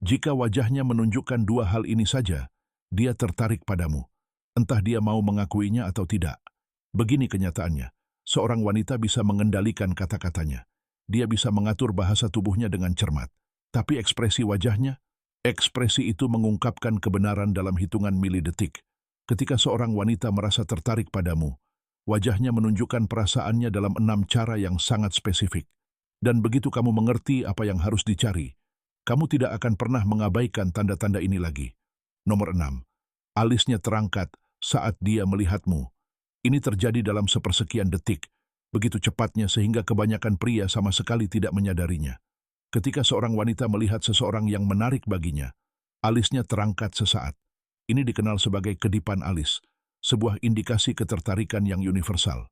Jika wajahnya menunjukkan dua hal ini saja, dia tertarik padamu. Entah dia mau mengakuinya atau tidak. Begini kenyataannya, seorang wanita bisa mengendalikan kata-katanya. Dia bisa mengatur bahasa tubuhnya dengan cermat. Tapi ekspresi wajahnya, ekspresi itu mengungkapkan kebenaran dalam hitungan milidetik. Ketika seorang wanita merasa tertarik padamu, wajahnya menunjukkan perasaannya dalam 6 cara yang sangat spesifik. Dan begitu kamu mengerti apa yang harus dicari, kamu tidak akan pernah mengabaikan tanda-tanda ini lagi. Nomor 6. Alisnya terangkat saat dia melihatmu. Ini terjadi dalam sepersekian detik, begitu cepatnya sehingga kebanyakan pria sama sekali tidak menyadarinya. Ketika seorang wanita melihat seseorang yang menarik baginya, alisnya terangkat sesaat. Ini dikenal sebagai kedipan alis, sebuah indikasi ketertarikan yang universal.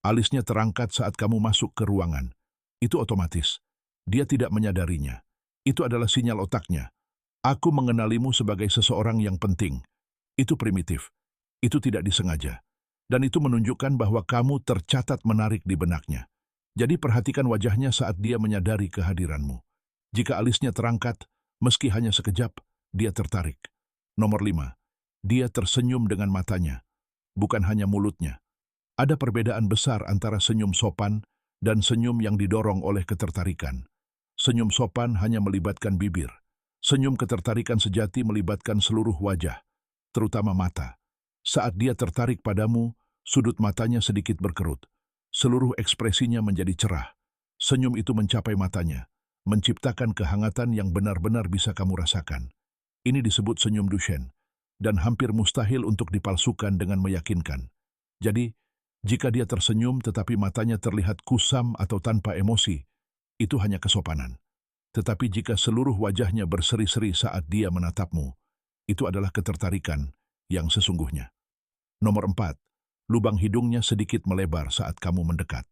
Alisnya terangkat saat kamu masuk ke ruangan. Itu otomatis. Dia tidak menyadarinya. Itu adalah sinyal otaknya. Aku mengenalimu sebagai seseorang yang penting. Itu primitif. Itu tidak disengaja. Dan itu menunjukkan bahwa kamu tercatat menarik di benaknya. Jadi perhatikan wajahnya saat dia menyadari kehadiranmu. Jika alisnya terangkat, meski hanya sekejap, dia tertarik. Nomor 5. Dia tersenyum dengan matanya, bukan hanya mulutnya. Ada perbedaan besar antara senyum sopan dan senyum yang didorong oleh ketertarikan. Senyum sopan hanya melibatkan bibir. Senyum ketertarikan sejati melibatkan seluruh wajah, terutama mata. Saat dia tertarik padamu, sudut matanya sedikit berkerut. Seluruh ekspresinya menjadi cerah. Senyum itu mencapai matanya, menciptakan kehangatan yang benar-benar bisa kamu rasakan. Ini disebut senyum Duchenne, dan hampir mustahil untuk dipalsukan dengan meyakinkan. Jadi, jika dia tersenyum tetapi matanya terlihat kusam atau tanpa emosi, itu hanya kesopanan. Tetapi jika seluruh wajahnya berseri-seri saat dia menatapmu, itu adalah ketertarikan yang sesungguhnya. Nomor 4. Lubang hidungnya sedikit melebar saat kamu mendekat.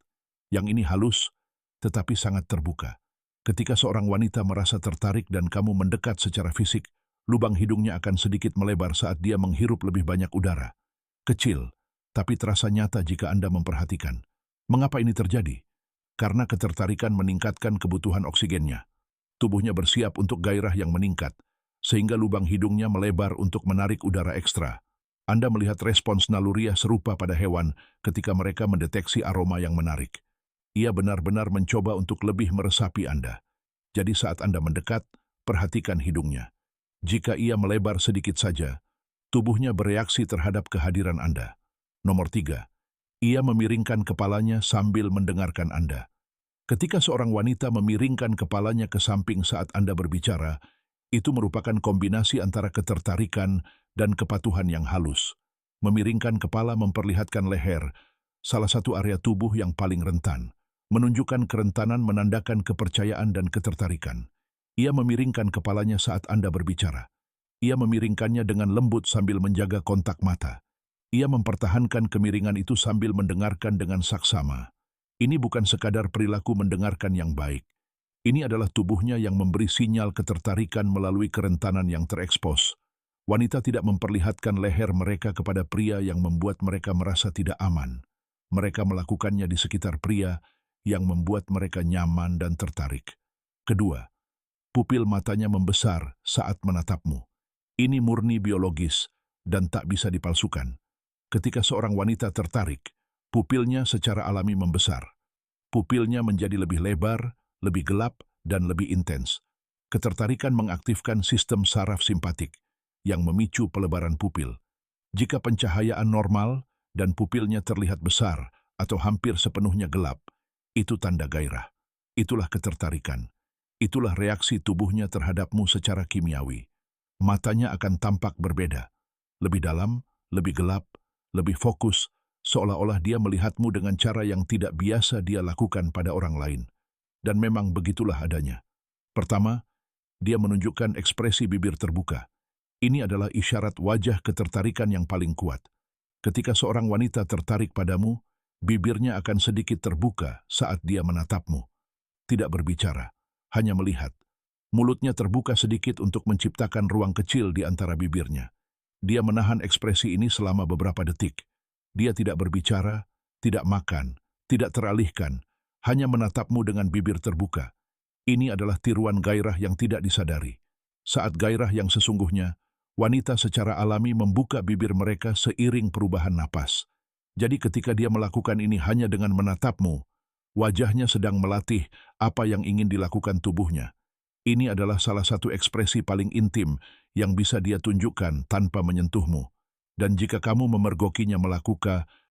Yang ini halus, tetapi sangat terbuka. Ketika seorang wanita merasa tertarik dan kamu mendekat secara fisik, lubang hidungnya akan sedikit melebar saat dia menghirup lebih banyak udara. Kecil, tapi terasa nyata jika Anda memperhatikan. Mengapa ini terjadi? Karena ketertarikan meningkatkan kebutuhan oksigennya. Tubuhnya bersiap untuk gairah yang meningkat, sehingga lubang hidungnya melebar untuk menarik udara ekstra. Anda melihat respons naluriah serupa pada hewan ketika mereka mendeteksi aroma yang menarik. Ia benar-benar mencoba untuk lebih meresapi Anda. Jadi saat Anda mendekat, perhatikan hidungnya. Jika ia melebar sedikit saja, tubuhnya bereaksi terhadap kehadiran Anda. Nomor 3. Ia memiringkan kepalanya sambil mendengarkan Anda. Ketika seorang wanita memiringkan kepalanya ke samping saat Anda berbicara, itu merupakan kombinasi antara ketertarikan dan kepatuhan yang halus. Memiringkan kepala memperlihatkan leher, salah satu area tubuh yang paling rentan. Menunjukkan kerentanan menandakan kepercayaan dan ketertarikan. Ia memiringkan kepalanya saat Anda berbicara. Ia memiringkannya dengan lembut sambil menjaga kontak mata. Ia mempertahankan kemiringan itu sambil mendengarkan dengan saksama. Ini bukan sekadar perilaku mendengarkan yang baik. Ini adalah tubuhnya yang memberi sinyal ketertarikan melalui kerentanan yang terekspos. Wanita tidak memperlihatkan leher mereka kepada pria yang membuat mereka merasa tidak aman. Mereka melakukannya di sekitar pria yang membuat mereka nyaman dan tertarik. Kedua, pupil matanya membesar saat menatapmu. Ini murni biologis dan tak bisa dipalsukan. Ketika seorang wanita tertarik, pupilnya secara alami membesar. Pupilnya menjadi lebih lebar, lebih gelap, dan lebih intens. Ketertarikan mengaktifkan sistem saraf simpatik yang memicu pelebaran pupil. Jika pencahayaan normal dan pupilnya terlihat besar atau hampir sepenuhnya gelap, itu tanda gairah. Itulah ketertarikan. Itulah reaksi tubuhnya terhadapmu secara kimiawi. Matanya akan tampak berbeda. Lebih dalam, lebih gelap, lebih fokus, seolah-olah dia melihatmu dengan cara yang tidak biasa dia lakukan pada orang lain. Dan memang begitulah adanya. Pertama, dia menunjukkan ekspresi bibir terbuka. Ini adalah isyarat wajah ketertarikan yang paling kuat. Ketika seorang wanita tertarik padamu, bibirnya akan sedikit terbuka saat dia menatapmu. Tidak berbicara, hanya melihat. Mulutnya terbuka sedikit untuk menciptakan ruang kecil di antara bibirnya. Dia menahan ekspresi ini selama beberapa detik. Dia tidak berbicara, tidak makan, tidak teralihkan, hanya menatapmu dengan bibir terbuka. Ini adalah tiruan gairah yang tidak disadari. Saat gairah yang sesungguhnya, wanita secara alami membuka bibir mereka seiring perubahan napas. Jadi ketika dia melakukan ini hanya dengan menatapmu, wajahnya sedang melatih apa yang ingin dilakukan tubuhnya. Ini adalah salah satu ekspresi paling intim yang bisa dia tunjukkan tanpa menyentuhmu. Dan jika kamu memergokinya melakukan